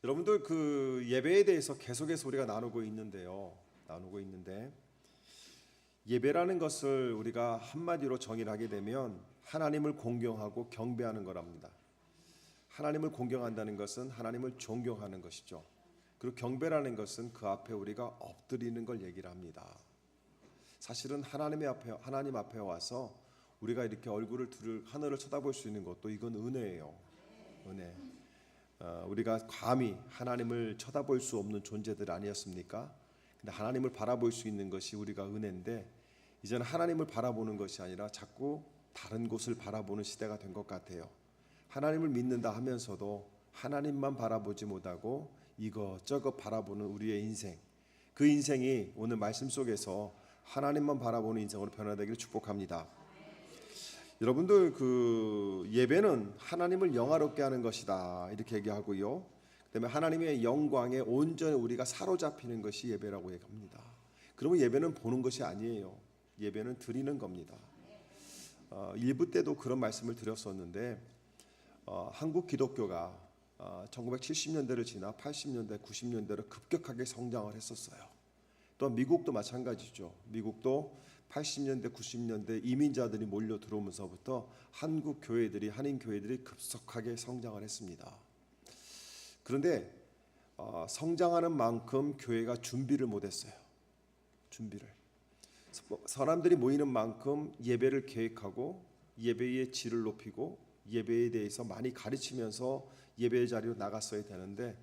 여러분들 그 예배에 대해서 계속해서 우리가 나누고 있는데 예배라는 것을 우리가 한마디로 정의를 하게 되면 하나님을 공경하고 경배하는 거랍니다. 하나님을 공경한다는 것은 하나님을 존경하는 것이죠. 그리고 경배라는 것은 그 앞에 우리가 엎드리는 걸 얘기를 합니다. 사실은 하나님 앞에 와서 우리가 이렇게 하늘을 쳐다볼 수 있는 것도 이건 은혜예요. 은혜. 우리가 감히 하나님을 쳐다볼 수 없는 존재들 아니었습니까? 근데 하나님을 바라볼 수 있는 것이 우리가 은혜인데 이제는 하나님을 바라보는 것이 아니라 자꾸 다른 곳을 바라보는 시대가 된 것 같아요. 하나님을 믿는다 하면서도 하나님만 바라보지 못하고 이것저것 바라보는 우리의 인생, 그 인생이 오늘 말씀 속에서 하나님만 바라보는 인생으로 변화되기를 축복합니다. 여러분들 그 예배는 하나님을 영화롭게 하는 것이다 이렇게 얘기하고요. 그다음에 하나님의 영광에 온전히 우리가 사로잡히는 것이 예배라고 얘기합니다. 그러면 예배는 보는 것이 아니에요. 예배는 드리는 겁니다. 1부 때도 그런 말씀을 드렸었는데 한국 기독교가 1970년대를 지나 80년대, 90년대로 급격하게 성장을 했었어요. 또 미국도 마찬가지죠. 미국도 80년대, 90년대 이민자들이 몰려 들어오면서부터 한인 교회들이 급속하게 성장을 했습니다. 그런데 성장하는 만큼 교회가 준비를 못했어요. 사람들이 모이는 만큼 예배를 계획하고 예배의 질을 높이고 예배에 대해서 많이 가르치면서 예배의 자리로 나갔어야 되는데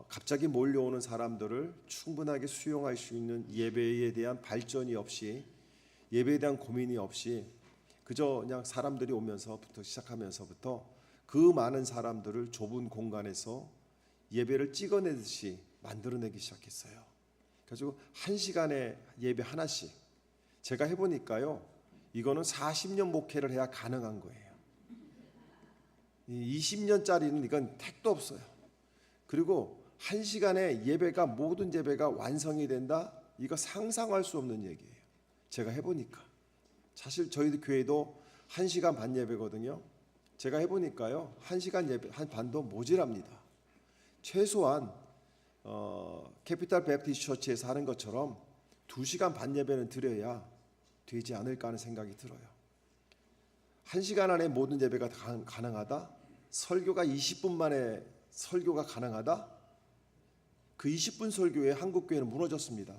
갑자기 몰려오는 사람들을 충분하게 수용할 수 있는 예배에 대한 발전이 없이, 예배에 대한 고민이 없이 그저 그냥 사람들이 오면서부터 시작하면서부터 그 많은 사람들을 좁은 공간에서 예배를 찍어내듯이 만들어내기 시작했어요. 그래서 1시간에 예배 하나씩, 제가 해보니까요 이거는 40년 목회를 해야 가능한 거예요. 20년짜리는 이건 택도 없어요. 그리고 1시간에 모든 예배가 완성이 된다? 이거 상상할 수 없는 얘기예요. 제가 해보니까. 사실 저희 교회도 1시간 반 예배거든요. 제가 해보니까요 1시간 예배 한 반도 모자랍니다. 최소한 캐피탈 베프티스트 처치에서 하는 것처럼 2시간 반 예배는 드려야 되지 않을까 하는 생각이 들어요. 1시간 안에 모든 예배가 가능하다? 설교가 20분 만에 설교가 가능하다? 그 20분 설교에 한국교회는 무너졌습니다.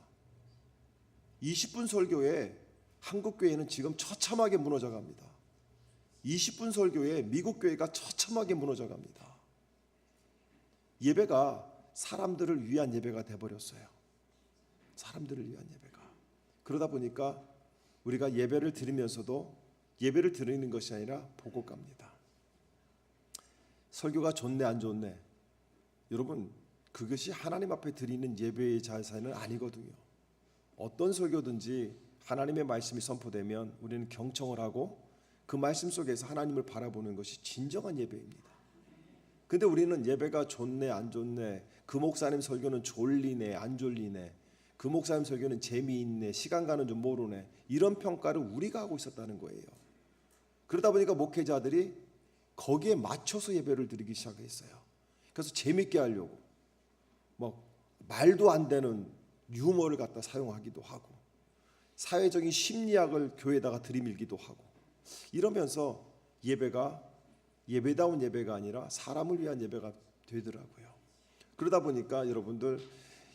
20분 설교에 한국교회는 지금 처참하게 무너져갑니다. 20분 설교에 미국교회가 처참하게 무너져갑니다. 예배가 사람들을 위한 예배가 돼버렸어요. 사람들을 위한 예배가. 그러다 보니까 우리가 예배를 드리면서도 예배를 드리는 것이 아니라 보고 갑니다. 설교가 좋네 안 좋네, 여러분 그것이 하나님 앞에 드리는 예배의 자세는 아니거든요. 어떤 설교든지 하나님의 말씀이 선포되면 우리는 경청을 하고 그 말씀 속에서 하나님을 바라보는 것이 진정한 예배입니다. 근데 우리는 예배가 좋네 안 좋네, 그 목사님 설교는 졸리네 안 졸리네, 그 목사님 설교는 재미있네 시간 가는 줄 모르네, 이런 평가를 우리가 하고 있었다는 거예요. 그러다 보니까 목회자들이 거기에 맞춰서 예배를 드리기 시작했어요. 그래서 재밌게 하려고 말도 안 되는 유머를 갖다 사용하기도 하고 사회적인 심리학을 교회에다가 들이밀기도 하고 이러면서 예배다운 예배가 아니라 사람을 위한 예배가 되더라고요. 그러다 보니까 여러분들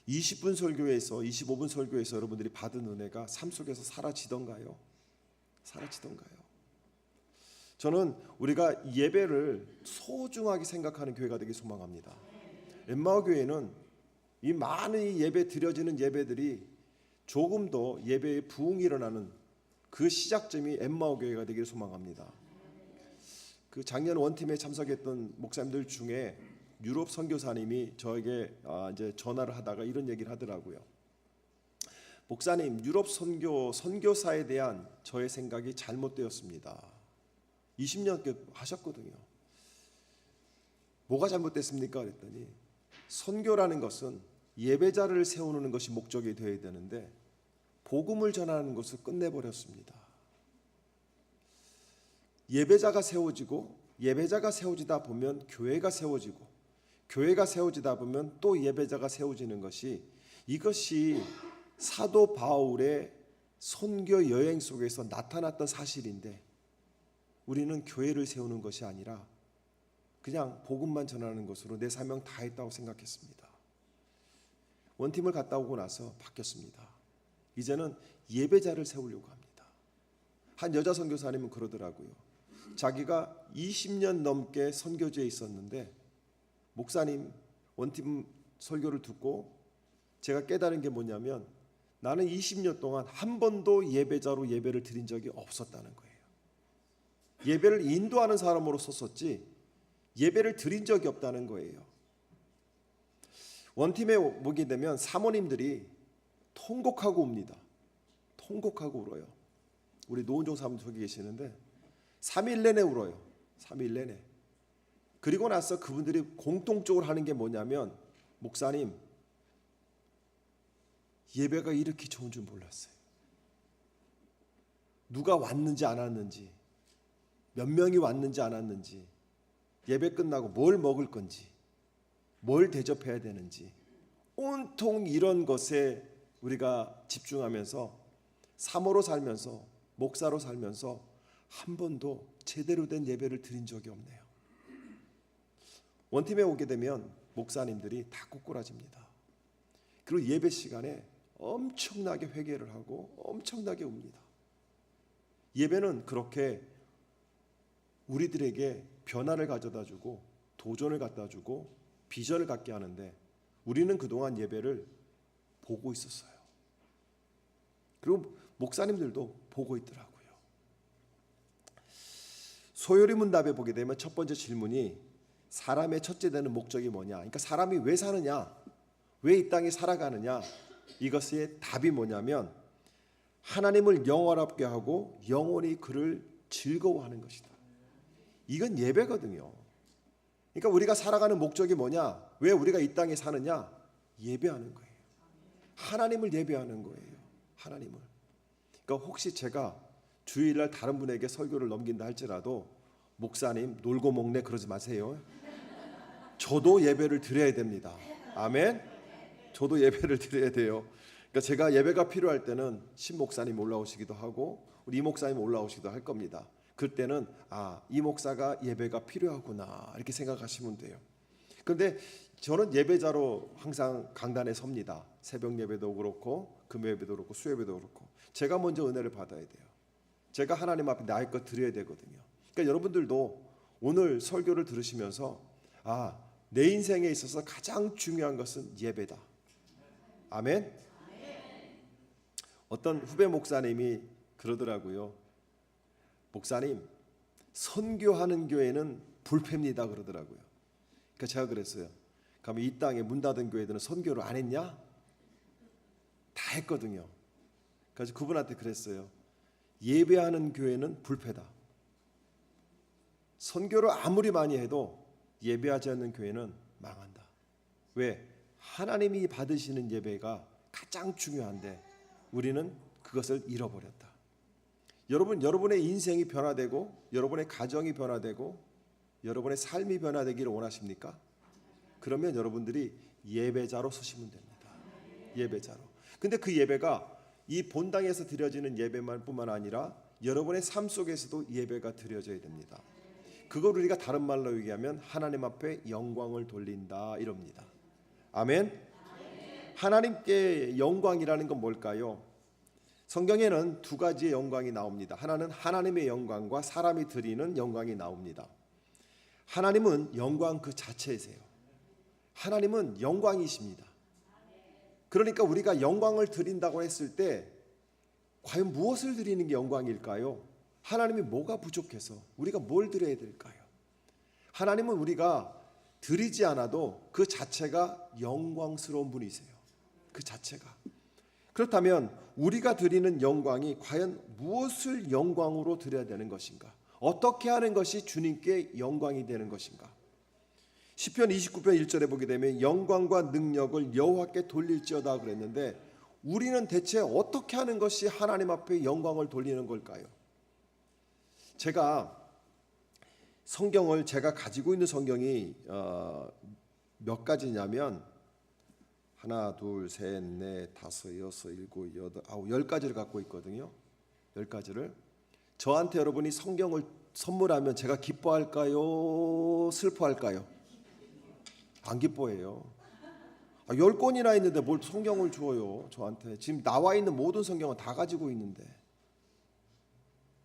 20분 설교에서 25분 설교에서 여러분들이 받은 은혜가 삶 속에서 사라지던가요? 저는 우리가 예배를 소중하게 생각하는 교회가 되길 소망합니다. 엠마오 교회는 이 많은 예배 드려지는 예배들이 조금 더 예배의 부흥이 일어나는 그 시작점이 엠마오 교회가 되기를 소망합니다. 그 작년 원팀에 참석했던 목사님들 중에 유럽 선교사님이 저에게 이제 전화를 하다가 이런 얘기를 하더라고요. 목사님, 유럽 선교사에 대한 저의 생각이 잘못되었습니다. 20년 하셨거든요. 뭐가 잘못됐습니까? 그랬더니 선교라는 것은 예배자를 세우는 것이 목적이 되어야 되는데 복음을 전하는 것을 끝내버렸습니다. 예배자가 세워지고 예배자가 세워지다 보면 교회가 세워지고 교회가 세워지다 보면 또 예배자가 세워지는 것이, 이것이 사도 바울의 선교 여행 속에서 나타났던 사실인데, 우리는 교회를 세우는 것이 아니라 그냥 복음만 전하는 것으로 내 사명 다 했다고 생각했습니다. 원팀을 갔다 오고 나서 바뀌었습니다. 이제는 예배자를 세우려고 합니다. 한 여자 선교사님은 그러더라고요. 자기가 20년 넘게 선교지에 있었는데 목사님 원팀 설교를 듣고 제가 깨달은 게 뭐냐면, 나는 20년 동안 한 번도 예배자로 예배를 드린 적이 없었다는 거예요. 예배를 인도하는 사람으로 썼었지 예배를 드린 적이 없다는 거예요. 원팀에 오게 되면 사모님들이 통곡하고 옵니다. 통곡하고 울어요. 우리 노은종 사모님 저기 계시는데 3일 내내 울어요. 3일 내내. 그리고 나서 그분들이 공통적으로 하는 게 뭐냐면, 목사님 예배가 이렇게 좋은 줄 몰랐어요. 누가 왔는지 안 왔는지, 몇 명이 왔는지 안 왔는지, 예배 끝나고 뭘 먹을 건지, 뭘 대접해야 되는지, 온통 이런 것에 우리가 집중하면서 사모로 살면서 목사로 살면서 한 번도 제대로 된 예배를 드린 적이 없네요. 원팀에 오게 되면 목사님들이 다 꼬꾸라집니다. 그리고 예배 시간에 엄청나게 회개를 하고 엄청나게 웁니다. 예배는 그렇게 우리들에게 변화를 가져다 주고 도전을 갖다 주고 비전을 갖게 하는데, 우리는 그동안 예배를 보고 있었어요. 그리고 목사님들도 보고 있더라고요. 소요리 문답에 보게 되면 첫 번째 질문이 사람의 첫째 되는 목적이 뭐냐, 그러니까 사람이 왜 사느냐, 왜 이 땅에 살아가느냐, 이것의 답이 뭐냐면 하나님을 영원하게 하고 영원히 그를 즐거워하는 것이다. 이건 예배거든요. 그러니까 우리가 살아가는 목적이 뭐냐, 왜 우리가 이 땅에 사느냐, 예배하는 거예요. 하나님을 예배하는 거예요. 하나님을. 그러니까 혹시 제가 주일날 다른 분에게 설교를 넘긴다 할지라도, 목사님 놀고 먹네 그러지 마세요. 저도 예배를 드려야 됩니다. 아멘. 저도 예배를 드려야 돼요. 그러니까 제가 예배가 필요할 때는 신 목사님 올라오시기도 하고 우리 이 목사님 올라오시기도 할 겁니다. 그때는 이 목사가 예배가 필요하구나 이렇게 생각하시면 돼요. 그런데 저는 예배자로 항상 강단에 섭니다. 새벽 예배도 그렇고 금요 예배도 그렇고 수요예배도 그렇고 제가 먼저 은혜를 받아야 돼요. 제가 하나님 앞에 나의 것 드려야 되거든요. 그러니까 여러분들도 오늘 설교를 들으시면서 내 인생에 있어서 가장 중요한 것은 예배다. 아멘. 어떤 후배 목사님이 그러더라고요. 목사님, 선교하는 교회는 불패입니다 그러더라고요. 그러니까 제가 그랬어요. 그러면 이 땅에 문 닫은 교회들은 선교를 안 했냐? 다 했거든요. 그래서 그분한테 그랬어요. 예배하는 교회는 불패다. 선교를 아무리 많이 해도 예배하지 않는 교회는 망한다. 왜? 하나님이 받으시는 예배가 가장 중요한데 우리는 그것을 잃어버렸다. 여러분의 인생이 변화되고 여러분의 가정이 변화되고 여러분의 삶이 변화되기를 원하십니까? 그러면 여러분들이 예배자로 서시면 됩니다. 예배자로. 근데 그 예배가 이 본당에서 드려지는 예배만 뿐만 아니라 여러분의 삶 속에서도 예배가 드려져야 됩니다. 그걸 우리가 다른 말로 얘기하면 하나님 앞에 영광을 돌린다 이럽니다. 아멘. 하나님께 영광이라는 건 뭘까요? 성경에는 두 가지의 영광이 나옵니다. 하나는 하나님의 영광과 사람이 드리는 영광이 나옵니다. 하나님은 영광 그 자체이세요. 하나님은 영광이십니다. 그러니까 우리가 영광을 드린다고 했을 때 과연 무엇을 드리는 게 영광일까요? 하나님이 뭐가 부족해서 우리가 뭘 드려야 될까요? 하나님은 우리가 드리지 않아도 그 자체가 영광스러운 분이세요. 그 자체가. 그렇다면 우리가 드리는 영광이 과연 무엇을 영광으로 드려야 되는 것인가? 어떻게 하는 것이 주님께 영광이 되는 것인가? 시편 29편 1절에 보게 되면 영광과 능력을 여호와께 돌릴지어다 그랬는데 우리는 대체 어떻게 하는 것이 하나님 앞에 영광을 돌리는 걸까요? 제가 가지고 있는 성경이 몇 가지냐면 하나, 둘, 셋, 넷, 다섯, 여섯, 일곱, 여덟, 아홉, 10가지를 갖고 있거든요. 10가지를. 저한테 여러분이 성경을 선물하면 제가 기뻐할까요? 슬퍼할까요? 안 기뻐해요. 10권이나 있는데 뭘 성경을 줘요 저한테. 지금 나와 있는 모든 성경은 다 가지고 있는데.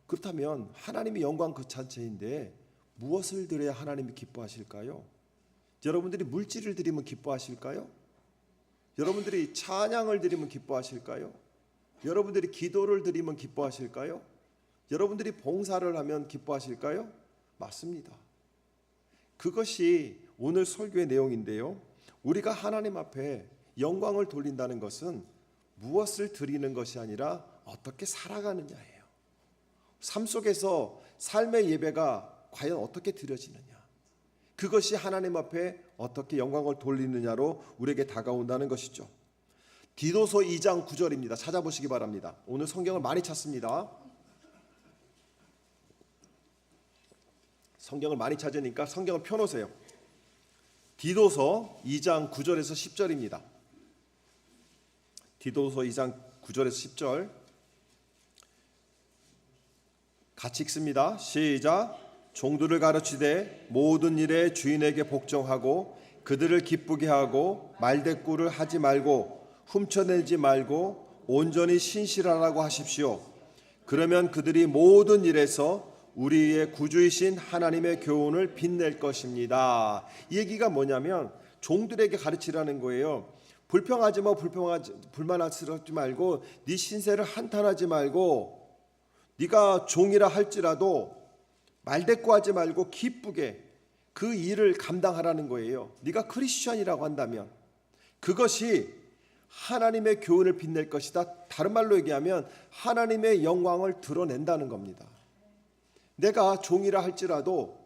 그렇다면 하나님의 영광 그 자체인데 무엇을 드려야 하나님이 기뻐하실까요? 여러분들이 물질을 드리면 기뻐하실까요? 여러분들이 찬양을 드리면 기뻐하실까요? 여러분들이 기도를 드리면 기뻐하실까요? 여러분들이 봉사를 하면 기뻐하실까요? 맞습니다. 그것이 오늘 설교의 내용인데요. 우리가 하나님 앞에 영광을 돌린다는 것은 무엇을 드리는 것이 아니라 어떻게 살아가느냐예요. 삶 속에서 삶의 예배가 과연 어떻게 드려지느냐, 그것이 하나님 앞에 어떻게 영광을 돌리느냐로 우리에게 다가온다는 것이죠. 디도서 2장 9절입니다. 찾아보시기 바랍니다. 오늘 성경을 많이 찾습니다. 성경을 많이 찾으니까 성경을 펴놓으세요. 디도서 2장 9절에서 10절입니다. 디도서 2장 9절에서 10절 같이 읽습니다. 시작. 종들을 가르치되 모든 일에 주인에게 복종하고 그들을 기쁘게 하고 말대꾸를 하지 말고 훔쳐내지 말고 온전히 신실하라고 하십시오. 그러면 그들이 모든 일에서 우리의 구주이신 하나님의 교훈을 빛낼 것입니다. 이 얘기가 뭐냐면 종들에게 가르치라는 거예요. 불평하지 마, 불만스럽지 말고 네 신세를 한탄하지 말고 네가 종이라 할지라도 말대꾸하지 말고 기쁘게 그 일을 감당하라는 거예요. 네가 크리스천이라고 한다면 그것이 하나님의 교훈을 빛낼 것이다. 다른 말로 얘기하면 하나님의 영광을 드러낸다는 겁니다. 내가 종이라 할지라도,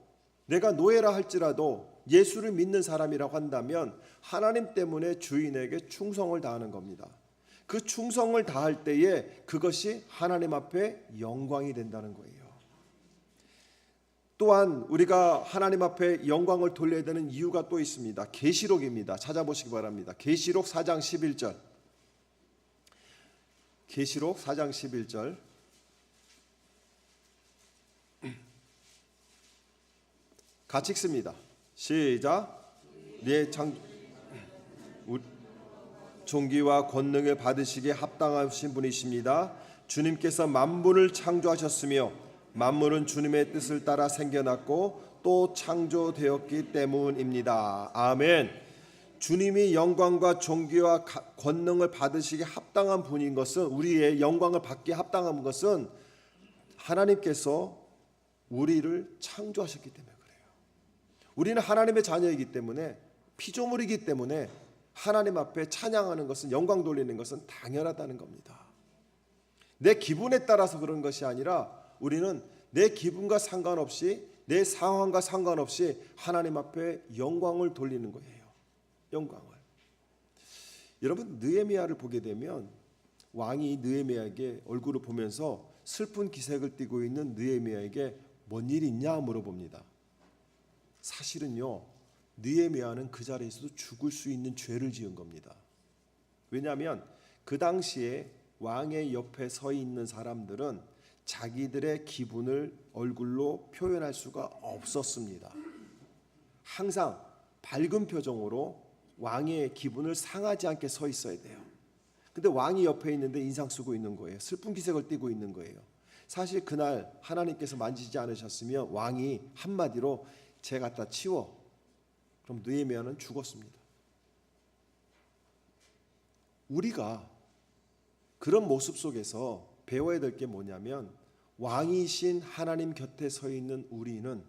내가 노예라 할지라도 예수를 믿는 사람이라고 한다면 하나님 때문에 주인에게 충성을 다하는 겁니다. 그 충성을 다할 때에 그것이 하나님 앞에 영광이 된다는 거예요. 또한 우리가 하나님 앞에 영광을 돌려야 되는 이유가 또 있습니다. 계시록입니다. 찾아보시기 바랍니다. 계시록 4장 11절. 계시록 4장 11절. 같이 읽습니다. 시작. 네 존귀와 권능을 받으시기에 합당하신 분이십니다. 주님께서 만물을 창조하셨으며 만물은 주님의 뜻을 따라 생겨났고 또 창조되었기 때문입니다. 아멘. 주님이 영광과 존귀와 권능을 받으시기에 합당한 분인 것은, 우리의 영광을 받기에 합당한 것은 하나님께서 우리를 창조하셨기 때문에 그래요. 우리는 하나님의 자녀이기 때문에, 피조물이기 때문에 하나님 앞에 찬양하는 것은, 영광 돌리는 것은 당연하다는 겁니다. 내 기분에 따라서 그런 것이 아니라 우리는 내 기분과 상관없이, 내 상황과 상관없이 하나님 앞에 영광을 돌리는 거예요. 영광을. 여러분, 느헤미야를 보게 되면 왕이 느헤미야에게 얼굴을 보면서 슬픈 기색을 띠고 있는 느헤미야에게 뭔 일이 있냐 물어봅니다. 사실은요, 느헤미야는 그 자리에서도 죽을 수 있는 죄를 지은 겁니다. 왜냐하면 그 당시에 왕의 옆에 서 있는 사람들은 자기들의 기분을 얼굴로 표현할 수가 없었습니다. 항상 밝은 표정으로 왕의 기분을 상하지 않게 서 있어야 돼요. 근데 왕이 옆에 있는데 인상 쓰고 있는 거예요. 슬픈 기색을 띠고 있는 거예요. 사실 그날 하나님께서 만지지 않으셨으면 왕이 한마디로 쟤 갖다 치워, 그럼 느헤미야는 죽었습니다. 우리가 그런 모습 속에서 배워야 될 게 뭐냐면, 왕이신 하나님 곁에 서 있는 우리는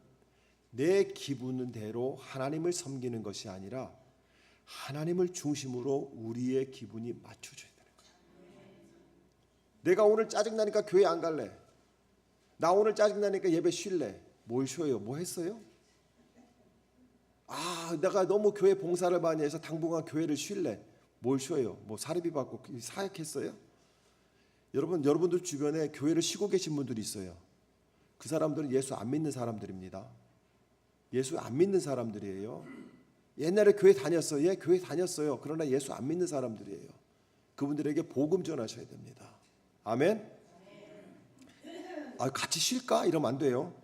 내 기분대로 하나님을 섬기는 것이 아니라 하나님을 중심으로 우리의 기분이 맞춰져야 되는 거예요. 내가 오늘 짜증나니까 교회 안 갈래. 나 오늘 짜증나니까 예배 쉴래. 뭘 쉬어요? 뭐 했어요? 내가 너무 교회 봉사를 많이 해서 당분간 교회를 쉴래. 뭘 쉬어요? 뭐 사례비 받고 사역했어요? 여러분들 주변에 교회를 쉬고 계신 분들이 있어요. 그 사람들은 예수 안 믿는 사람들입니다. 예수 안 믿는 사람들이에요. 옛날에 교회 다녔어요. 예, 교회 다녔어요. 그러나 예수 안 믿는 사람들이에요. 그분들에게 복음 전하셔야 됩니다. 아멘. 같이 쉴까? 이러면 안 돼요.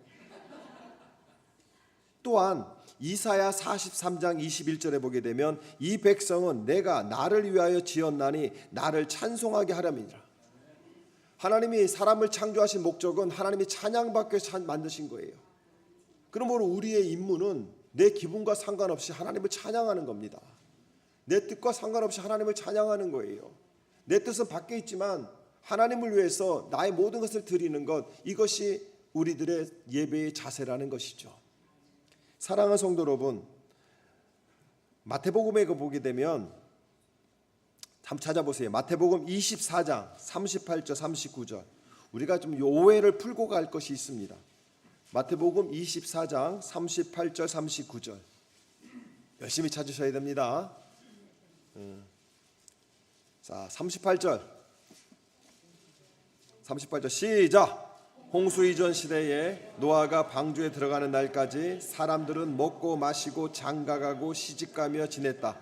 또한 이사야 43장 21절에 보게 되면 이 백성은 내가 나를 위하여 지었나니 나를 찬송하게 하렴이라. 하나님이 사람을 창조하신 목적은 하나님이 찬양받기 위해서 만드신 거예요. 그러므로 우리의 임무는 내 기분과 상관없이 하나님을 찬양하는 겁니다. 내 뜻과 상관없이 하나님을 찬양하는 거예요. 내 뜻은 밖에 있지만 하나님을 위해서 나의 모든 것을 드리는 것, 이것이 우리들의 예배의 자세라는 것이죠. 사랑하는 성도 여러분, 마태복음에 보게 되면 한번 찾아보세요. 마태복음 24장 38절 39절. 우리가 좀 오해를 풀고 갈 것이 있습니다. 마태복음 24장 38절 39절. 열심히 찾으셔야 됩니다. 자, 38절 시작. 홍수 이전 시대에 노아가 방주에 들어가는 날까지 사람들은 먹고 마시고 장가가고 시집가며 지냈다.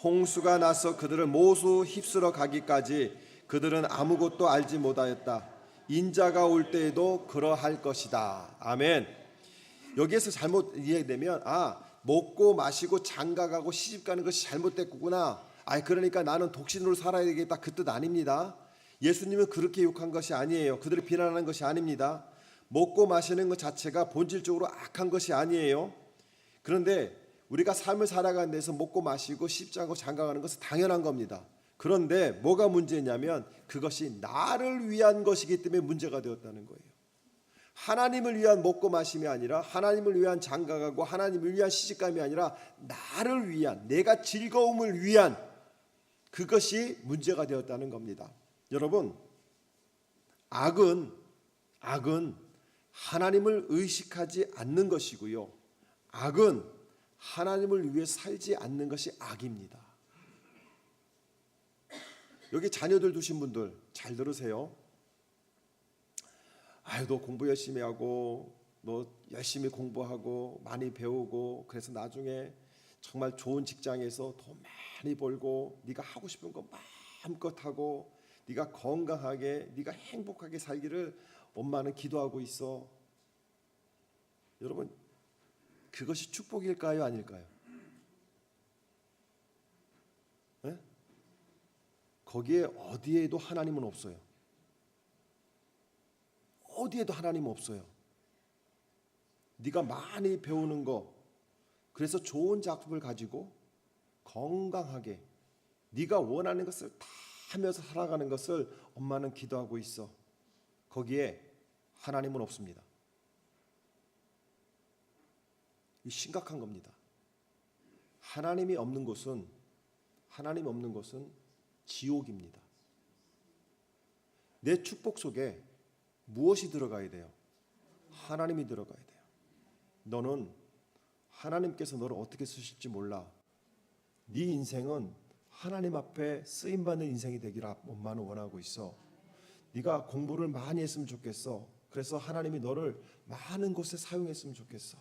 홍수가 나서 그들을 모두 휩쓸어 가기까지 그들은 아무것도 알지 못하였다. 인자가 올 때에도 그러할 것이다. 아멘. 여기에서 잘못 이해되면 먹고 마시고 장가가고 시집가는 것이 잘못됐구나. 그러니까 나는 독신으로 살아야 되겠다. 그 뜻 아닙니다. 예수님은 그렇게 욕한 것이 아니에요. 그들을 비난하는 것이 아닙니다. 먹고 마시는 것 자체가 본질적으로 악한 것이 아니에요. 그런데 우리가 삶을 살아가는 데서 먹고 마시고 시집가고 장가가는 것은 당연한 겁니다. 그런데 뭐가 문제냐면 그것이 나를 위한 것이기 때문에 문제가 되었다는 거예요. 하나님을 위한 먹고 마심이 아니라 하나님을 위한 장가가고 하나님을 위한 시집감이 아니라 나를 위한, 내가 즐거움을 위한, 그것이 문제가 되었다는 겁니다. 여러분, 악은 하나님을 의식하지 않는 것이고요. 악은 하나님을 위해 살지 않는 것이 악입니다. 여기 자녀들 두신 분들 잘 들으세요. 너 공부 열심히 하고 너 열심히 공부하고 많이 배우고 그래서 나중에 정말 좋은 직장에서 돈 많이 벌고 네가 하고 싶은 거 마음껏 하고 네가 건강하게 네가 행복하게 살기를 엄마는 기도하고 있어. 여러분, 그것이 축복일까요, 아닐까요? 네? 거기에 어디에도 하나님은 없어요. 어디에도 하나님은 없어요. 네가 많이 배우는 거, 그래서 좋은 작품을 가지고 건강하게 네가 원하는 것을 다 하면서 살아가는 것을 엄마는 기도하고 있어. 거기에 하나님은 없습니다. 이 심각한 겁니다. 하나님이 없는 곳은 지옥입니다. 내 축복 속에 무엇이 들어가야 돼요? 하나님이 들어가야 돼요. 너는 하나님께서 너를 어떻게 쓰실지 몰라. 네 인생은 하나님 앞에 쓰임받는 인생이 되기를 엄마는 원하고 있어. 네가 공부를 많이 했으면 좋겠어. 그래서 하나님이 너를 많은 곳에 사용했으면 좋겠어.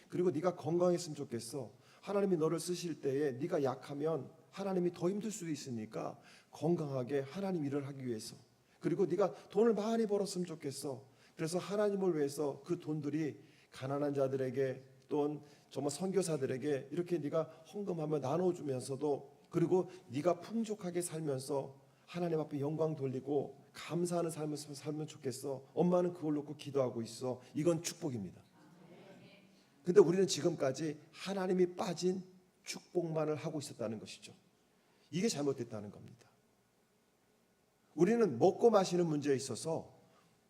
그리고 네가 건강했으면 좋겠어. 하나님이 너를 쓰실 때에 네가 약하면 하나님이 더 힘들 수도 있으니까 건강하게 하나님 일을 하기 위해서. 그리고 네가 돈을 많이 벌었으면 좋겠어. 그래서 하나님을 위해서 그 돈들이 가난한 자들에게 또는 정말 선교사들에게 이렇게 네가 헌금하며 나눠주면서도, 그리고 네가 풍족하게 살면서 하나님 앞에 영광 돌리고 감사하는 삶을 살면 좋겠어. 엄마는 그걸 놓고 기도하고 있어. 이건 축복입니다. 근데 우리는 지금까지 하나님이 빠진 축복만을 하고 있었다는 것이죠. 이게 잘못됐다는 겁니다. 우리는 먹고 마시는 문제에 있어서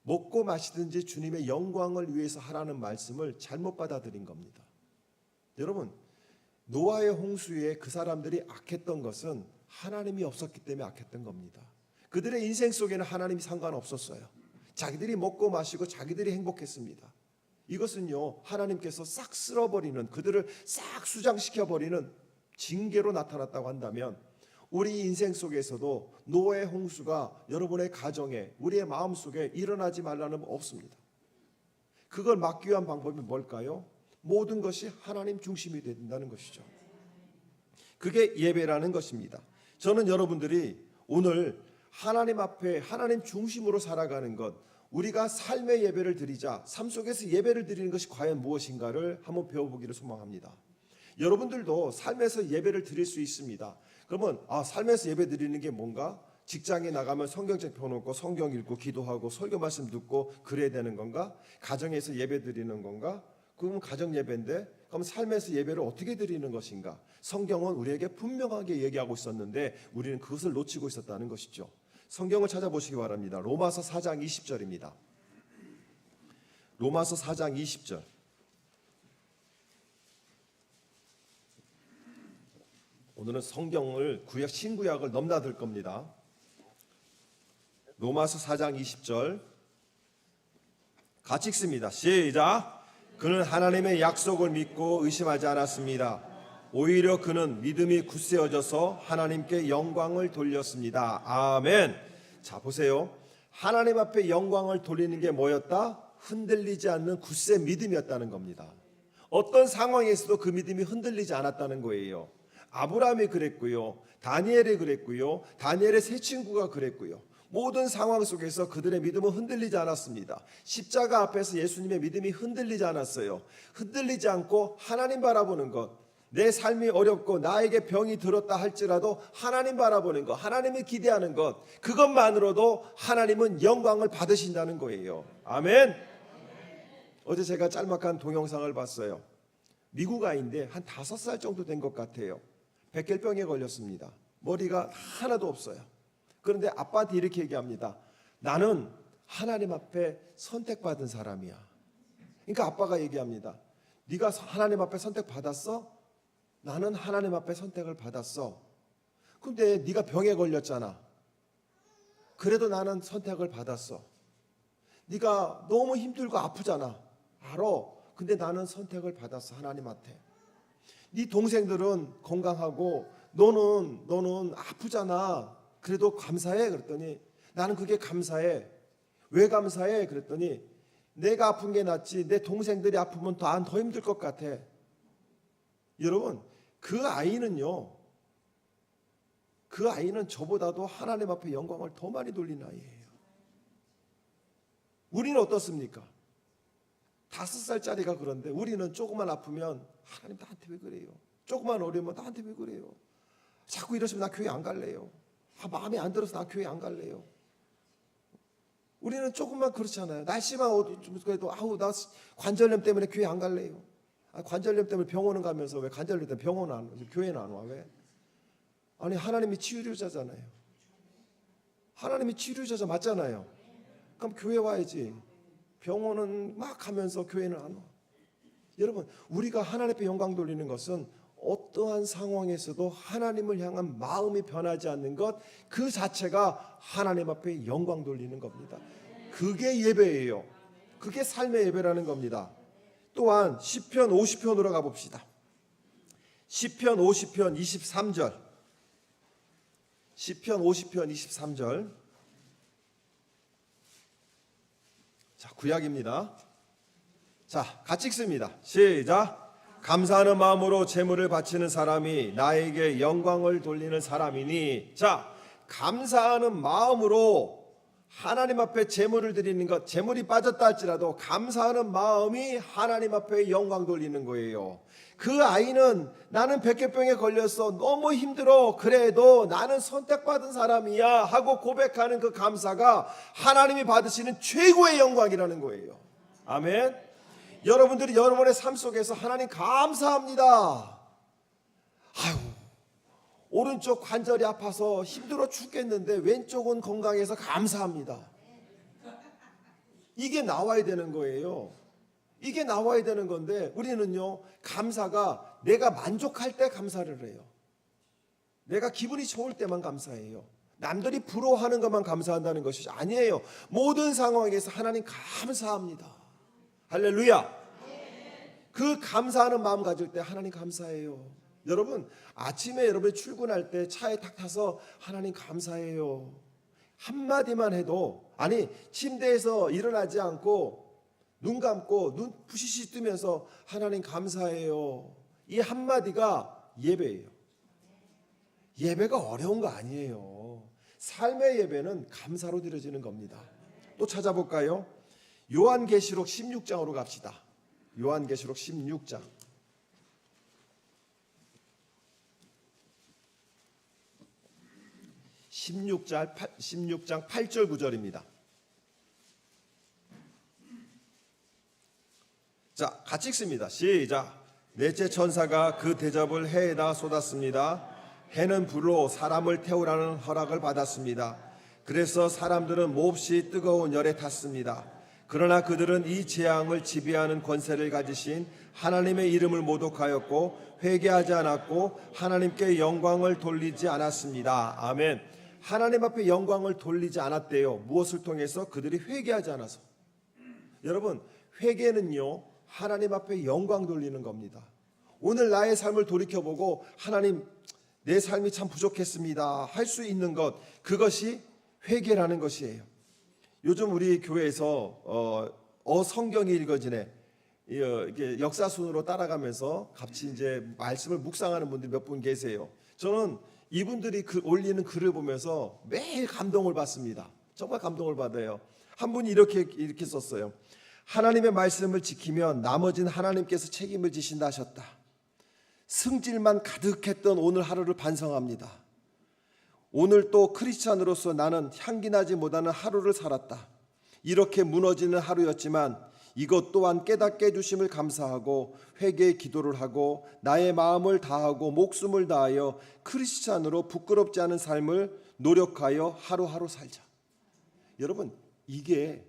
먹고 마시든지 주님의 영광을 위해서 하라는 말씀을 잘못 받아들인 겁니다. 여러분, 노아의 홍수에 그 사람들이 악했던 것은 하나님이 없었기 때문에 악했던 겁니다. 그들의 인생 속에는 하나님이 상관없었어요. 자기들이 먹고 마시고 자기들이 행복했습니다. 이것은요, 하나님께서 싹 쓸어버리는, 그들을 싹 수장시켜버리는 징계로 나타났다고 한다면, 우리 인생 속에서도 노아의 홍수가 여러분의 가정에, 우리의 마음속에 일어나지 말라는 법 없습니다. 그걸 막기 위한 방법이 뭘까요? 모든 것이 하나님 중심이 된다는 것이죠. 그게 예배라는 것입니다. 저는 여러분들이 오늘 하나님 앞에 하나님 중심으로 살아가는 것, 우리가 삶의 예배를 드리자, 삶 속에서 예배를 드리는 것이 과연 무엇인가를 한번 배워보기를 소망합니다. 여러분들도 삶에서 예배를 드릴 수 있습니다. 그러면 삶에서 예배 드리는 게 뭔가? 직장에 나가면 성경책 펴놓고 성경 읽고 기도하고 설교 말씀 듣고 그래야 되는 건가? 가정에서 예배 드리는 건가? 그러면 가정 예배인데 그럼 삶에서 예배를 어떻게 드리는 것인가? 성경은 우리에게 분명하게 얘기하고 있었는데 우리는 그것을 놓치고 있었다는 것이죠. 성경을 찾아보시기 바랍니다. 로마서 4장 20절입니다. 로마서 4장 20절. 오늘은 성경을 구약 신구약을 넘나들 겁니다. 로마서 4장 20절 같이 읽습니다. 시작. 그는 하나님의 약속을 믿고 의심하지 않았습니다. 오히려 그는 믿음이 굳세어져서 하나님께 영광을 돌렸습니다. 아멘. 자, 보세요. 하나님 앞에 영광을 돌리는 게 뭐였다? 흔들리지 않는 굳세 믿음이었다는 겁니다. 어떤 상황에서도 그 믿음이 흔들리지 않았다는 거예요. 아브라함이 그랬고요. 다니엘이 그랬고요. 다니엘의 세 친구가 그랬고요. 모든 상황 속에서 그들의 믿음은 흔들리지 않았습니다. 십자가 앞에서 예수님의 믿음이 흔들리지 않았어요. 흔들리지 않고 하나님 바라보는 것, 내 삶이 어렵고 나에게 병이 들었다 할지라도 하나님 바라보는 것, 하나님을 기대하는 것, 그것만으로도 하나님은 영광을 받으신다는 거예요. 아멘. 어제 제가 짤막한 동영상을 봤어요. 미국 아이인데 한 5살 정도 된 것 같아요. 백혈병에 걸렸습니다. 머리가 하나도 없어요. 그런데 아빠한테 이렇게 얘기합니다. 나는 하나님 앞에 선택받은 사람이야. 그러니까 아빠가 얘기합니다. 네가 하나님 앞에 선택받았어? 나는 하나님 앞에 선택을 받았어. 근데 네가 병에 걸렸잖아. 그래도 나는 선택을 받았어. 네가 너무 힘들고 아프잖아. 알아. 근데 나는 선택을 받았어. 하나님한테. 네 동생들은 건강하고 너는 아프잖아. 그래도 감사해. 그랬더니 나는 그게 감사해. 왜 감사해? 그랬더니 내가 아픈 게 낫지 내 동생들이 아프면 더 힘들 것 같아. 여러분, 그 아이는 저보다도 하나님 앞에 영광을 더 많이 돌리는 아이예요. 우리는 어떻습니까? 5살짜리가 그런데 우리는 조금만 아프면 하나님 나한테 왜 그래요? 조금만 어려우면 나한테 왜 그래요? 자꾸 이러시면 나 교회 안 갈래요. 마음에 안 들어서 나 교회 안 갈래요. 우리는 조금만 그렇잖아요. 날씨만 그래도 나 관절염 때문에 교회 안 갈래요. 관절염 때문에 병원은 가면서 왜 관절염 때문에 병원은 안 와? 교회는 안 와? 왜? 아니 하나님이 치유자잖아요. 하나님이 치유자 맞잖아요. 그럼 교회 와야지. 병원은 막 하면서 교회는 안 와. 여러분, 우리가 하나님 앞에 영광 돌리는 것은 어떠한 상황에서도 하나님을 향한 마음이 변하지 않는 것, 그 자체가 하나님 앞에 영광 돌리는 겁니다. 그게 예배예요. 그게 삶의 예배라는 겁니다. 또한 시편 50편으로 가봅시다. 시편 50편 23절. 시편 50편 23절. 자, 구약입니다. 자, 같이 읽습니다. 시작. 감사하는 마음으로 제물을 바치는 사람이 나에게 영광을 돌리는 사람이니. 자, 감사하는 마음으로 하나님 앞에 제물을 드리는 것, 제물이 빠졌다 할지라도 감사하는 마음이 하나님 앞에 영광 돌리는 거예요. 그 아이는 나는 백혈병에 걸려서 너무 힘들어. 그래도 나는 선택받은 사람이야 하고 고백하는 그 감사가 하나님이 받으시는 최고의 영광이라는 거예요. 아멘. 여러분들이 여러분의 삶 속에서 하나님 감사합니다. 오른쪽 관절이 아파서 힘들어 죽겠는데 왼쪽은 건강해서 감사합니다. 이게 나와야 되는 거예요. 이게 나와야 되는 건데 우리는요, 감사가 내가 만족할 때 감사를 해요. 내가 기분이 좋을 때만 감사해요. 남들이 부러워하는 것만 감사한다는 것이 아니에요. 모든 상황에서 하나님 감사합니다. 할렐루야. 그 감사하는 마음 가질 때 하나님 감사해요. 여러분, 아침에 여러분이 출근할 때 차에 탁 타서 하나님 감사해요. 한마디만 해도, 아니 침대에서 일어나지 않고 눈 감고 눈 부시시 뜨면서 하나님 감사해요, 이 한마디가 예배예요. 예배가 어려운 거 아니에요. 삶의 예배는 감사로 드려지는 겁니다. 또 찾아볼까요? 요한계시록 16장으로 갑시다. 요한계시록 16장. 16장 8절 9절입니다. 자, 같이 읽습니다. 시작. 넷째 천사가 그 대접을 해에다 쏟았습니다. 해는 불로 사람을 태우라는 허락을 받았습니다. 그래서 사람들은 몹시 뜨거운 열에 탔습니다. 그러나 그들은 이 재앙을 지배하는 권세를 가지신 하나님의 이름을 모독하였고 회개하지 않았고 하나님께 영광을 돌리지 않았습니다. 아멘. 하나님 앞에 영광을 돌리지 않았대요. 무엇을 통해서? 그들이 회개하지 않아서. 여러분, 회개는요, 하나님 앞에 영광 돌리는 겁니다. 오늘 나의 삶을 돌이켜보고 하나님, 내 삶이 참 부족했습니다 할 수 있는 것, 그것이 회개라는 것이에요. 요즘 우리 교회에서 성경이 읽어지네, 이게 역사순으로 따라가면서 같이 이제 말씀을 묵상하는 분들이 몇 분 계세요. 저는 이분들이 올리는 글을 보면서 매일 감동을 받습니다. 정말 감동을 받아요. 한 분이 이렇게 썼어요. 하나님의 말씀을 지키면 나머지는 하나님께서 책임을 지신다 하셨다. 승질만 가득했던 오늘 하루를 반성합니다. 오늘 또 크리스찬으로서 나는 향기나지 못하는 하루를 살았다. 이렇게 무너지는 하루였지만 이것 또한 깨닫게 해주심을 감사하고 회개의 기도를 하고 나의 마음을 다하고 목숨을 다하여 크리스찬으로 부끄럽지 않은 삶을 노력하여 하루하루 살자. 여러분, 이게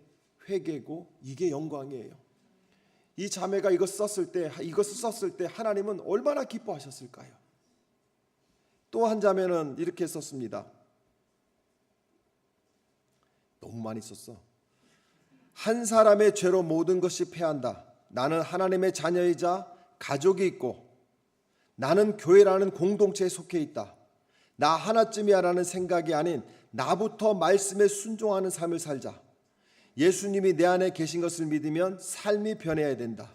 회개고 이게 영광이에요. 이 자매가 이것을 썼을 때 하나님은 얼마나 기뻐하셨을까요? 또 한 자매는 이렇게 썼습니다. 너무 많이 썼어. 한 사람의 죄로 모든 것이 패한다. 나는 하나님의 자녀이자 가족이 있고 나는 교회라는 공동체에 속해 있다. 나 하나쯤이야라는 생각이 아닌 나부터 말씀에 순종하는 삶을 살자. 예수님이 내 안에 계신 것을 믿으면 삶이 변해야 된다.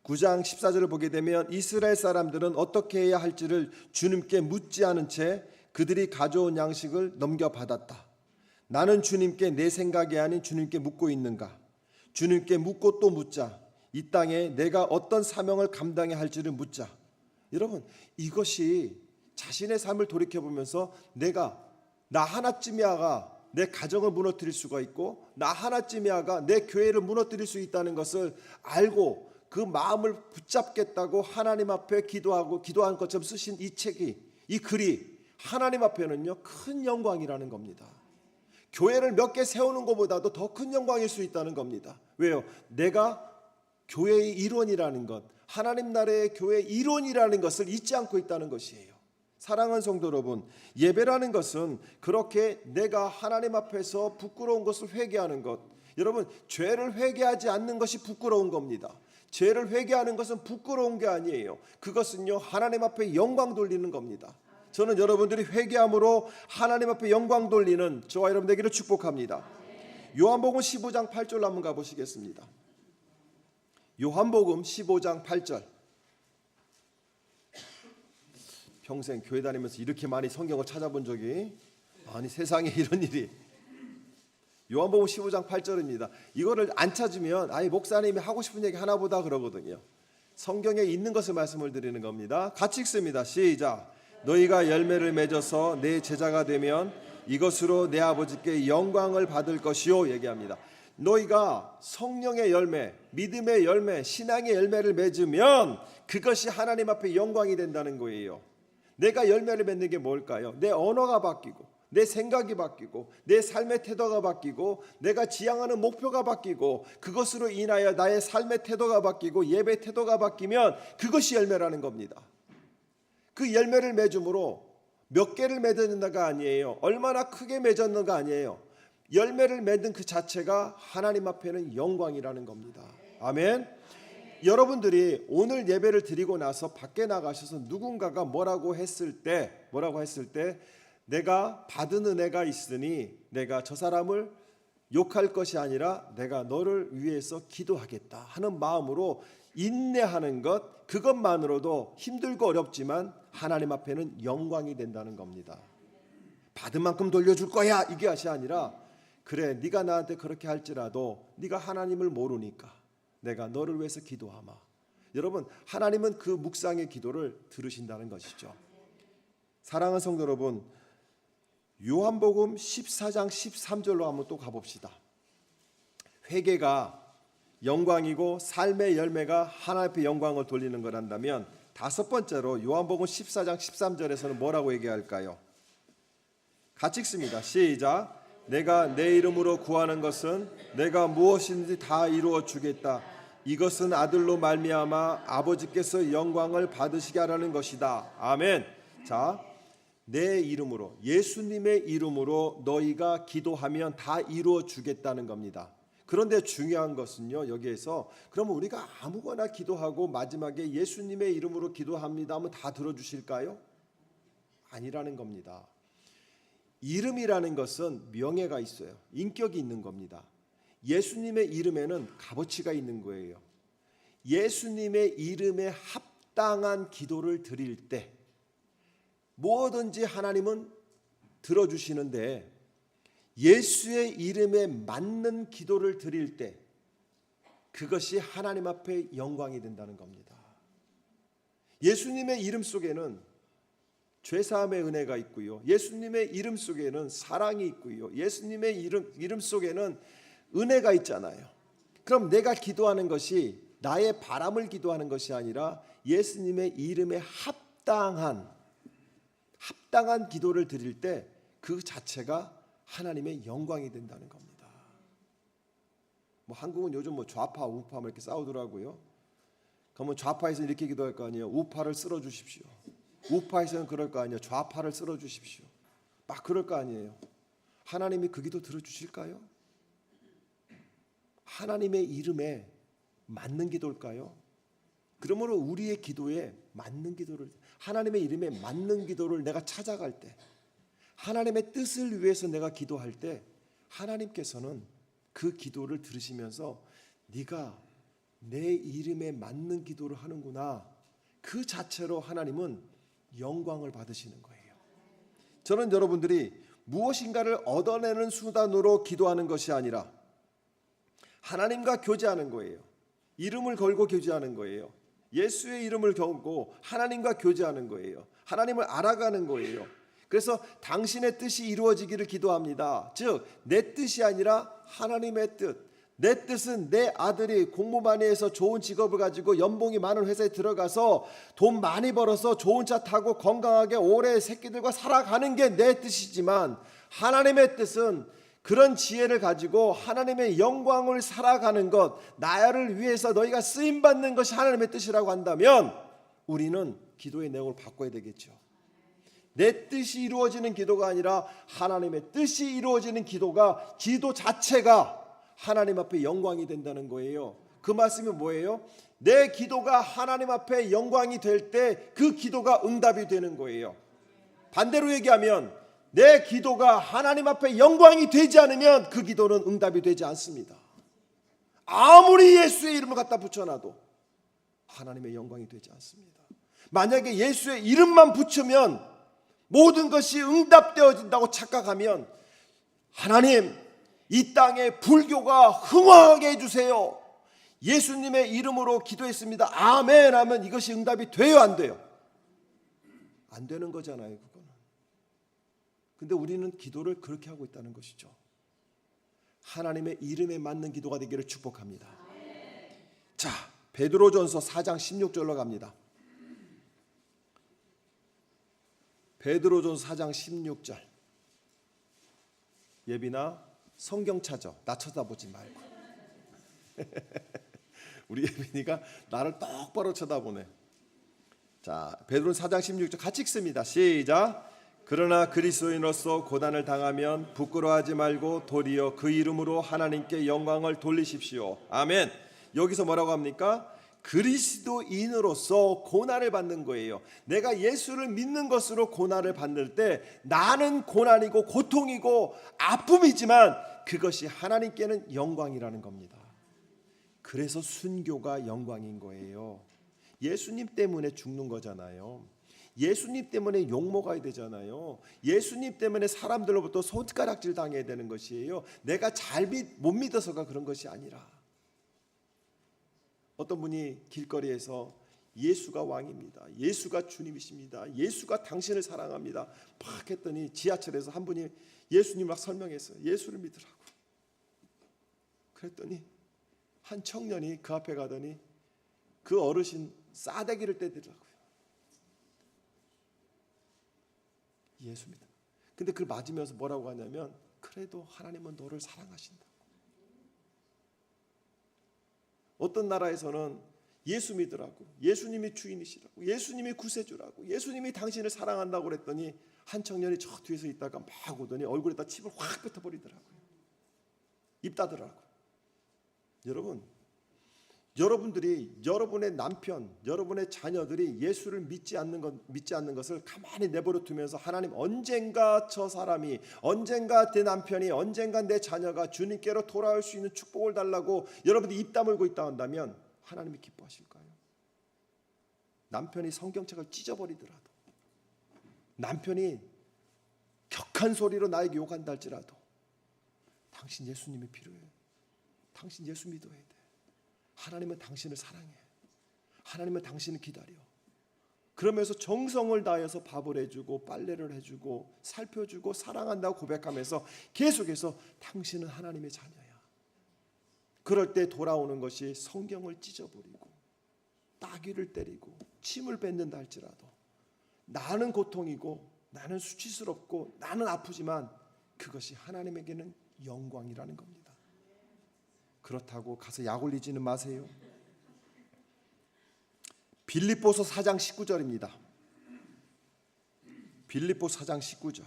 9장 14절을 보게 되면 이스라엘 사람들은 어떻게 해야 할지를 주님께 묻지 않은 채 그들이 가져온 양식을 넘겨받았다. 나는 주님께 내 생각이 아닌 주님께 묻고 있는가? 주님께 묻고 또 묻자. 이 땅에 내가 어떤 사명을 감당해야 할지를 묻자. 여러분, 이것이 자신의 삶을 돌이켜보면서 나 하나쯤이야가 내 가정을 무너뜨릴 수가 있고 나 하나쯤이야가 내 교회를 무너뜨릴 수 있다는 것을 알고 그 마음을 붙잡겠다고 하나님 앞에 기도한 것처럼 쓰신 이 책이, 이 글이 하나님 앞에는요 큰 영광이라는 겁니다. 교회를 몇 개 세우는 것보다도 더 큰 영광일 수 있다는 겁니다. 왜요? 내가 교회의 일원이라는 것, 하나님 나라의 교회의 일원이라는 것을 잊지 않고 있다는 것이에요. 사랑하는 성도 여러분, 예배라는 것은 그렇게 내가 하나님 앞에서 부끄러운 것을 회개하는 것, 여러분, 죄를 회개하지 않는 것이 부끄러운 겁니다. 죄를 회개하는 것은 부끄러운 게 아니에요. 그것은요 하나님 앞에 영광 돌리는 겁니다. 저는 여러분들이 회개함으로 하나님 앞에 영광 돌리는 저와 여러분 되기를 축복합니다. 요한복음 15장 8절 한번 가보시겠습니다. 요한복음 15장 8절. 평생 교회 다니면서 이렇게 많이 성경을 찾아본 적이, 아니 세상에 이런 일이. 요한복음 15장 8절입니다. 이거를 안 찾으면 목사님이 하고 싶은 얘기 하나보다 그러거든요. 성경에 있는 것을 말씀을 드리는 겁니다. 같이 읽습니다. 시작. 너희가 열매를 맺어서 내 제자가 되면 이것으로 내 아버지께 영광을 받을 것이요 얘기합니다. 너희가 성령의 열매, 믿음의 열매, 신앙의 열매를 맺으면 그것이 하나님 앞에 영광이 된다는 거예요. 내가 열매를 맺는 게 뭘까요? 내 언어가 바뀌고 내 생각이 바뀌고 내 삶의 태도가 바뀌고 내가 지향하는 목표가 바뀌고 그것으로 인하여 나의 삶의 태도가 바뀌고 예배 태도가 바뀌면 그것이 열매라는 겁니다. 그 열매를 맺음으로 몇 개를 맺었는가가 아니에요. 얼마나 크게 맺었는가 아니에요. 열매를 맺는 그 자체가 하나님 앞에는 영광이라는 겁니다. 아멘. 여러분들이 오늘 예배를 드리고 나서 밖에 나가셔서 누군가가 뭐라고 했을 때 내가 받은 은혜가 있으니 내가 저 사람을 욕할 것이 아니라 내가 너를 위해서 기도하겠다 하는 마음으로 인내하는 것, 그것만으로도 힘들고 어렵지만 하나님 앞에는 영광이 된다는 겁니다. 받은 만큼 돌려줄 거야 이게 것이 아니라, 그래 네가 나한테 그렇게 할지라도 네가 하나님을 모르니까 내가 너를 위해서 기도하마. 여러분, 하나님은 그 묵상의 기도를 들으신다는 것이죠. 사랑하는 성도 여러분, 요한복음 14장 13절로 한번 또 가봅시다. 회개가 영광이고 삶의 열매가 하나님 앞에 영광을 돌리는 거란다면, 다섯 번째로 요한복음 14장 13절에서는 뭐라고 얘기할까요? 같이 읽습니다. 시작. 내가 내 이름으로 구하는 것은 내가 무엇이든지 다 이루어 주겠다. 이것은 아들로 말미암아 아버지께서 영광을 받으시게 하라는 것이다. 아멘. 자, 내 이름으로, 예수님의 이름으로 너희가 기도하면 다 이루어 주겠다는 겁니다. 그런데 중요한 것은요, 여기에서 그러면 우리가 아무거나 기도하고 마지막에 예수님의 이름으로 기도합니다 하면 다 들어주실까요? 아니라는 겁니다. 이름이라는 것은 명예가 있어요. 인격이 있는 겁니다. 예수님의 이름에는 값어치가 있는 거예요. 예수님의 이름에 합당한 기도를 드릴 때 뭐든지 하나님은 들어주시는데, 예수의 이름에 맞는 기도를 드릴 때 그것이 하나님 앞에 영광이 된다는 겁니다. 예수님의 이름 속에는 죄사함의 은혜가 있고요, 예수님의 이름 속에는 사랑이 있고요, 예수님의 이름 속에는 은혜가 있잖아요. 그럼 내가 기도하는 것이 나의 바람을 기도하는 것이 아니라 예수님의 이름에 합당한 기도를 드릴 때 그 자체가 하나님의 영광이 된다는 겁니다. 한국은 요즘 좌파 우파 이렇게 싸우더라고요. 그러면 좌파에서는 이렇게 기도할 거 아니에요. 우파를 쓸어 주십시오. 우파에서는 그럴 거 아니에요. 좌파를 쓸어 주십시오. 막 그럴 거 아니에요. 하나님이 그 기도 들어주실까요? 하나님의 이름에 맞는 기도일까요? 그러므로 우리의 기도에 맞는 기도를, 하나님의 이름에 맞는 기도를 내가 찾아갈 때, 하나님의 뜻을 위해서 내가 기도할 때 하나님께서는 그 기도를 들으시면서 네가 내 이름에 맞는 기도를 하는구나, 그 자체로 하나님은 영광을 받으시는 거예요. 저는 여러분들이 무엇인가를 얻어내는 수단으로 기도하는 것이 아니라 하나님과 교제하는 거예요. 이름을 걸고 교제하는 거예요. 예수의 이름을 걸고 하나님과 교제하는 거예요. 하나님을 알아가는 거예요. 그래서 당신의 뜻이 이루어지기를 기도합니다. 즉 내 뜻이 아니라 하나님의 뜻. 내 뜻은 내 아들이 공부 많이 해서 좋은 직업을 가지고 연봉이 많은 회사에 들어가서 돈 많이 벌어서 좋은 차 타고 건강하게 오래 새끼들과 살아가는 게 내 뜻이지만, 하나님의 뜻은 그런 지혜를 가지고 하나님의 영광을 살아가는 것, 나를 위해서 너희가 쓰임받는 것이 하나님의 뜻이라고 한다면 우리는 기도의 내용을 바꿔야 되겠죠. 내 뜻이 이루어지는 기도가 아니라 하나님의 뜻이 이루어지는 기도가, 기도 자체가 하나님 앞에 영광이 된다는 거예요. 그 말씀이 뭐예요? 내 기도가 하나님 앞에 영광이 될 때 그 기도가 응답이 되는 거예요. 반대로 얘기하면 내 기도가 하나님 앞에 영광이 되지 않으면 그 기도는 응답이 되지 않습니다. 아무리 예수의 이름을 갖다 붙여놔도 하나님의 영광이 되지 않습니다. 만약에 예수의 이름만 붙이면 모든 것이 응답되어진다고 착각하면, 하나님 이 땅에 불교가 흥황하게 해주세요, 예수님의 이름으로 기도했습니다, 아멘 하면 이것이 응답이 돼요, 안 돼요? 안 되는 거잖아요, 그거는. 근데 우리는 기도를 그렇게 하고 있다는 것이죠. 하나님의 이름에 맞는 기도가 되기를 축복합니다. 자, 베드로전서 4장 16절로 갑니다. 베드로전서 4장 16절. 예빈아, 성경 찾아. 나 쳐다보지 말고. 우리 예빈이가 나를 똑바로 쳐다보네. 자, 베드로전서 4장 16절 같이 읽습니다. 시작. 그러나 그리스도인으로서 고난을 당하면 부끄러워하지 말고 도리어 그 이름으로 하나님께 영광을 돌리십시오. 아멘. 여기서 뭐라고 합니까? 그리스도인으로서 고난을 받는 거예요. 내가 예수를 믿는 것으로 고난을 받을 때 나는 고난이고 고통이고 아픔이지만 그것이 하나님께는 영광이라는 겁니다. 그래서 순교가 영광인 거예요. 예수님 때문에 죽는 거잖아요. 예수님 때문에 욕 먹어야 되잖아요. 예수님 때문에 사람들로부터 손가락질 당해야 되는 것이에요. 내가 못 믿어서가 그런 것이 아니라. 어떤 분이 길거리에서 예수가 왕입니다. 예수가 주님이십니다. 예수가 당신을 사랑합니다. 막 했더니 지하철에서 한 분이 예수님 막 설명했어요. 예수를 믿으라고. 그랬더니 한 청년이 그 앞에 가더니 그 어르신 싸대기를 때리더라고요. 예수 믿어. 근데 그걸 맞으면서 뭐라고 하냐면 그래도 하나님은 너를 사랑하신다. 어떤 나라에서는 예수 믿으라고, 예수님이 주인이시라고, 예수님이 구세주라고, 예수님이 당신을 사랑한다고 그랬더니 한 청년이 저 뒤에서 있다가 막 오더니 얼굴에다 침을 확 뱉어버리더라고요. 입 닫으라고. 여러분들이 여러분의 남편, 여러분의 자녀들이 예수를 믿지 않는 것을 가만히 내버려 두면서 하나님 언젠가 저 사람이, 언젠가 내 남편이, 언젠가 내 자녀가 주님께로 돌아올 수 있는 축복을 달라고 여러분들이 입 다물고 있다 한다면 하나님이 기뻐하실까요? 남편이 성경책을 찢어버리더라도, 남편이 격한 소리로 나에게 욕한다 할지라도 당신 예수님이 필요해. 당신 예수 믿어야 돼. 하나님은 당신을 사랑해. 하나님은 당신을 기다려. 그러면서 정성을 다해서 밥을 해주고 빨래를 해주고 살펴주고 사랑한다고 고백하면서 계속해서 당신은 하나님의 자녀야. 그럴 때 돌아오는 것이 성경을 찢어버리고 따귀를 때리고 침을 뱉는다 할지라도 나는 고통이고 나는 수치스럽고 나는 아프지만 그것이 하나님에게는 영광이라는 겁니다. 그렇다고 가서 약 올리지는 마세요. 빌립보서 4장 19절입니다. 빌립보 4장 19절.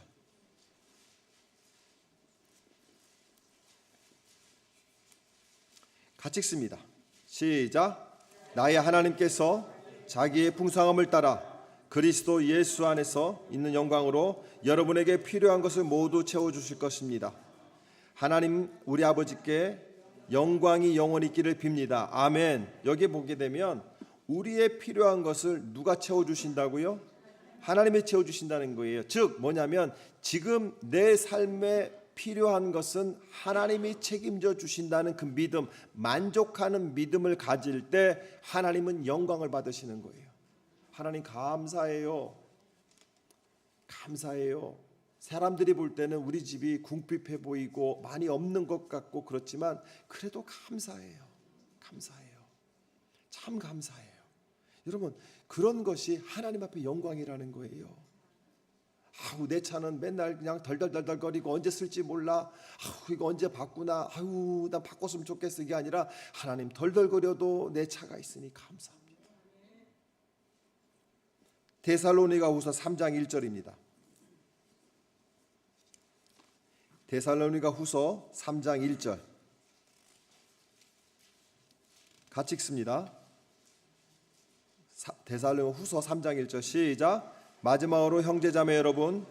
같이 읽습니다. 시작. 나의 하나님께서 자기의 풍성함을 따라 그리스도 예수 안에서 있는 영광으로 여러분에게 필요한 것을 모두 채워주실 것입니다. 하나님 우리 아버지께 영광이 영원히 있기를 빕니다. 아멘. 여기 보게 되면 우리의 필요한 것을 누가 채워주신다고요? 하나님이 채워주신다는 거예요. 즉 뭐냐면 지금 내 삶에 필요한 것은 하나님이 책임져 주신다는 그 믿음, 만족하는 믿음을 가질 때 하나님은 영광을 받으시는 거예요. 하나님 감사해요. 감사해요. 사람들이 볼 때는 우리 집이 궁핍해 보이고 많이 없는 것 같고 그렇지만 그래도 감사해요. 감사해요. 참 감사해요. 여러분 그런 것이 하나님 앞에 영광이라는 거예요. 아우 내 차는 맨날 그냥 덜덜덜덜거리고 언제 쓸지 몰라. 아우 이거 언제 바꾸나. 아우 난 바꿨으면 좋겠어. 이게 아니라 하나님 덜덜거려도 내 차가 있으니 감사합니다. 데살로니가후서 3장 1절입니다. 데살로니가후서 3장 1절 같이 읽습니다. 데살로니가후서 3장 1절 시작. 마지막으로 형제자매 여러분,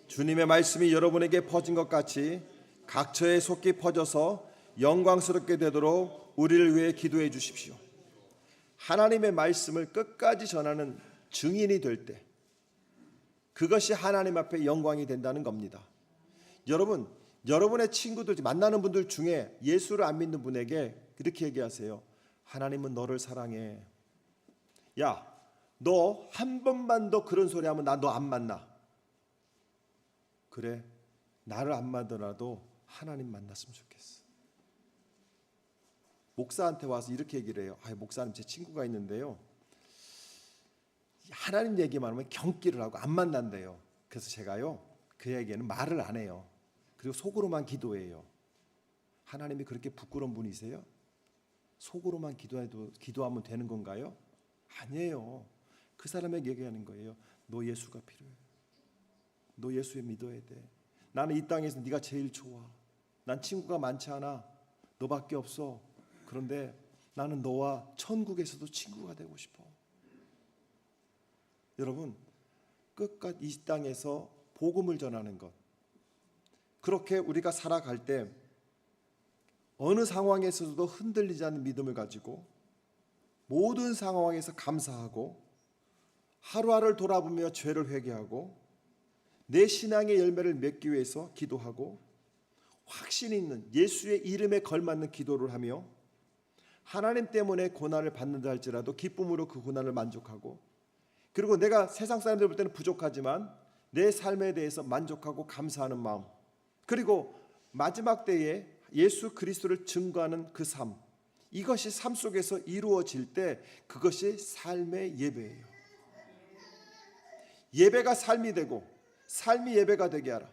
주님의 말씀이 여러분에게 퍼진 것 같이 각처에 속히 퍼져서 영광스럽게 되도록 우리를 위해 기도해 주십시오. 하나님의 말씀을 끝까지 전하는 증인이 될 때 그것이 하나님 앞에 영광이 된다는 겁니다. 여러분의 친구들 만나는 분들 중에 예수를 안 믿는 분에게 이렇게 얘기하세요. 하나님은 너를 사랑해. 야, 너 한 번만 더 그런 소리 하면 나 너 안 만나. 그래, 나를 안 만나더라도 하나님 만났으면 좋겠어. 목사한테 와서 이렇게 얘기를 해요. 목사님 제 친구가 있는데요. 하나님 얘기만 하면 경기를 하고 안 만난대요. 그래서 제가요 그에게는 말을 안 해요. 그리고 속으로만 기도해요. 하나님이 그렇게 부끄러운 분이세요? 속으로만 기도하면 되는 건가요? 아니에요. 그 사람에게 얘기하는 거예요. 너 예수가 필요해. 너 예수에 믿어야 돼. 나는 이 땅에서 네가 제일 좋아. 난 친구가 많지 않아. 너밖에 없어. 그런데 나는 너와 천국에서도 친구가 되고 싶어. 여러분 끝까지 이 땅에서 복음을 전하는 것, 그렇게 우리가 살아갈 때 어느 상황에서도 흔들리지 않는 믿음을 가지고 모든 상황에서 감사하고 하루하루를 돌아보며 죄를 회개하고 내 신앙의 열매를 맺기 위해서 기도하고 확신 있는 예수의 이름에 걸맞는 기도를 하며 하나님 때문에 고난을 받는다 할지라도 기쁨으로 그 고난을 만족하고, 그리고 내가 세상 사람들 볼 때는 부족하지만 내 삶에 대해서 만족하고 감사하는 마음, 그리고 마지막 때에 예수 그리스도를 증거하는 그 삶, 이것이 삶 속에서 이루어질 때 그것이 삶의 예배예요. 예배가 삶이 되고 삶이 예배가 되게 하라.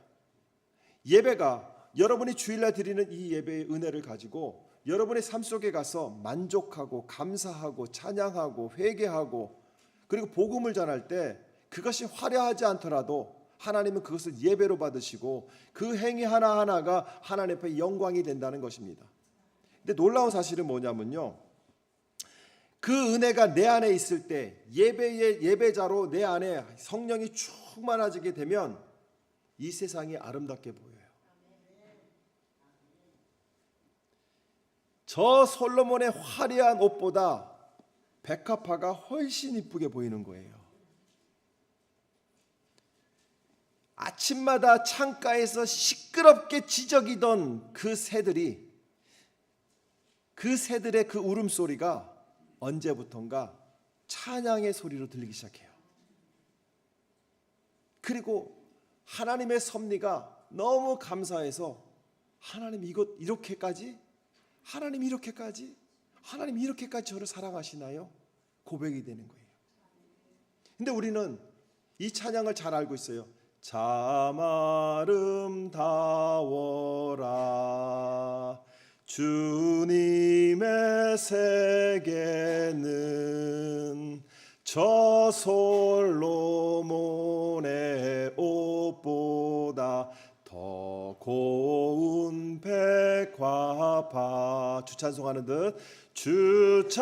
예배가 여러분이 주일날 드리는 이 예배의 은혜를 가지고 여러분의 삶 속에 가서 만족하고 감사하고 찬양하고 회개하고 그리고 복음을 전할 때 그것이 화려하지 않더라도 하나님은 그것을 예배로 받으시고 그 행위 하나하나가 하나님 앞에 영광이 된다는 것입니다. 근데 놀라운 사실은 뭐냐면요, 그 은혜가 내 안에 있을 때 예배의 예배자로 내 안에 성령이 충만해지게 되면 이 세상이 아름답게 보여요. 저 솔로몬의 화려한 옷보다 백합화가 훨씬 이쁘게 보이는 거예요. 아침마다 창가에서 시끄럽게 지저귀던 그 새들의 그 울음소리가 언제부턴가 찬양의 소리로 들리기 시작해요. 그리고 하나님의 섭리가 너무 감사해서 하나님 이렇게까지 하나님 이렇게까지 저를 사랑하시나요? 고백이 되는 거예요. 근데 우리는 이 찬양을 잘 알고 있어요. 참 아름다워라 주님의 세계는 저 솔로몬의 옷보다 더 고운 백화파. 주찬송하는 듯 주찬송하는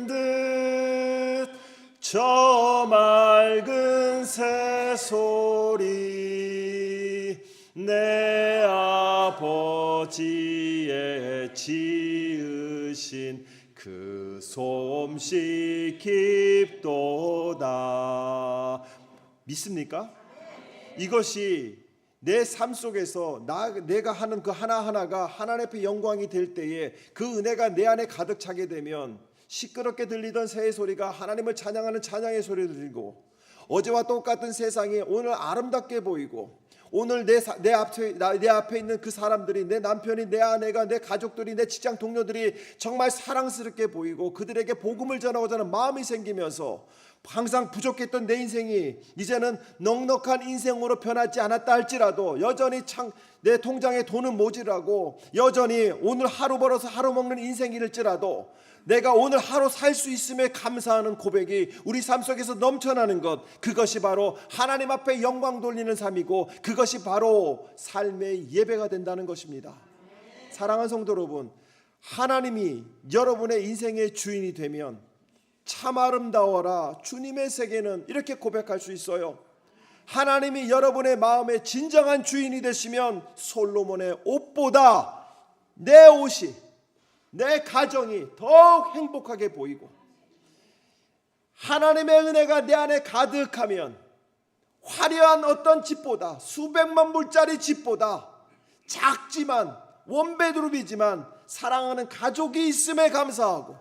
듯 저 맑은 새소리 내 아버지의 지으신 그 솜씨 깊도다. 믿습니까? 이것이 내 삶 속에서 내가 하는 그 하나하나가 하나님 앞에 영광이 될 때에 그 은혜가 내 안에 가득 차게 되면 시끄럽게 들리던 새의 소리가 하나님을 찬양하는 찬양의 소리를 들리고, 어제와 똑같은 세상이 오늘 아름답게 보이고, 오늘 내 앞에 있는 그 사람들이, 내 남편이, 내 아내가, 내 가족들이, 내 직장 동료들이 정말 사랑스럽게 보이고 그들에게 복음을 전하고자 하는 마음이 생기면서 항상 부족했던 내 인생이 이제는 넉넉한 인생으로 변하지 않았다 할지라도 여전히 내 통장에 돈은 모자라고 여전히 오늘 하루 벌어서 하루 먹는 인생일지라도 내가 오늘 하루 살 수 있음에 감사하는 고백이 우리 삶 속에서 넘쳐나는 것, 그것이 바로 하나님 앞에 영광 돌리는 삶이고 그것이 바로 삶의 예배가 된다는 것입니다. 사랑하는 성도 여러분, 하나님이 여러분의 인생의 주인이 되면 참 아름다워라 주님의 세계는 이렇게 고백할 수 있어요. 하나님이 여러분의 마음의 진정한 주인이 되시면 솔로몬의 옷보다 내 옷이, 내 가정이 더욱 행복하게 보이고, 하나님의 은혜가 내 안에 가득하면 화려한 어떤 집보다, 수백만 불짜리 집보다 작지만 원베드룸이지만 사랑하는 가족이 있음에 감사하고,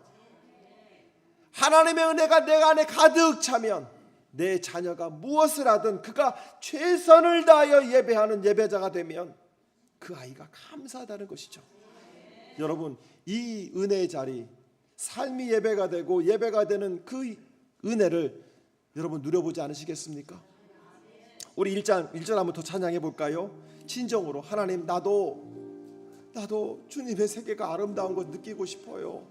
하나님의 은혜가 내 안에 가득 차면 내 자녀가 무엇을 하든 그가 최선을 다하여 예배하는 예배자가 되면 그 아이가 감사하다는 것이죠. 여러분, 이 은혜의 자리, 삶이 예배가 되고 예배가 되는 그 은혜를 여러분 누려보지 않으시겠습니까? 우리 1절 한번 더 찬양해 볼까요? 진정으로 하나님, 나도 주님의 세계가 아름다운 것 느끼고 싶어요.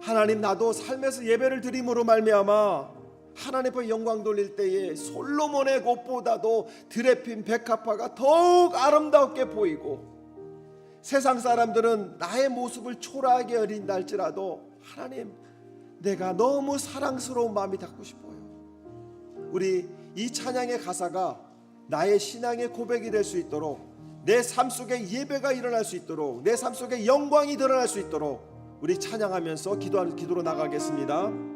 하나님, 나도 삶에서 예배를 드림으로 말미암아 하나님 앞에 영광 돌릴 때에 솔로몬의 옷보다도 드레핀 백합화가 더욱 아름답게 보이고, 세상 사람들은 나의 모습을 초라하게 여긴다 할지라도 하나님, 내가 너무 사랑스러운 마음이 닿고 싶어요. 우리 이 찬양의 가사가 나의 신앙의 고백이 될 수 있도록 내 삶 속에 예배가 일어날 수 있도록, 내 삶 속에 영광이 드러날 수 있도록 우리 찬양하면서 기도로 나가겠습니다.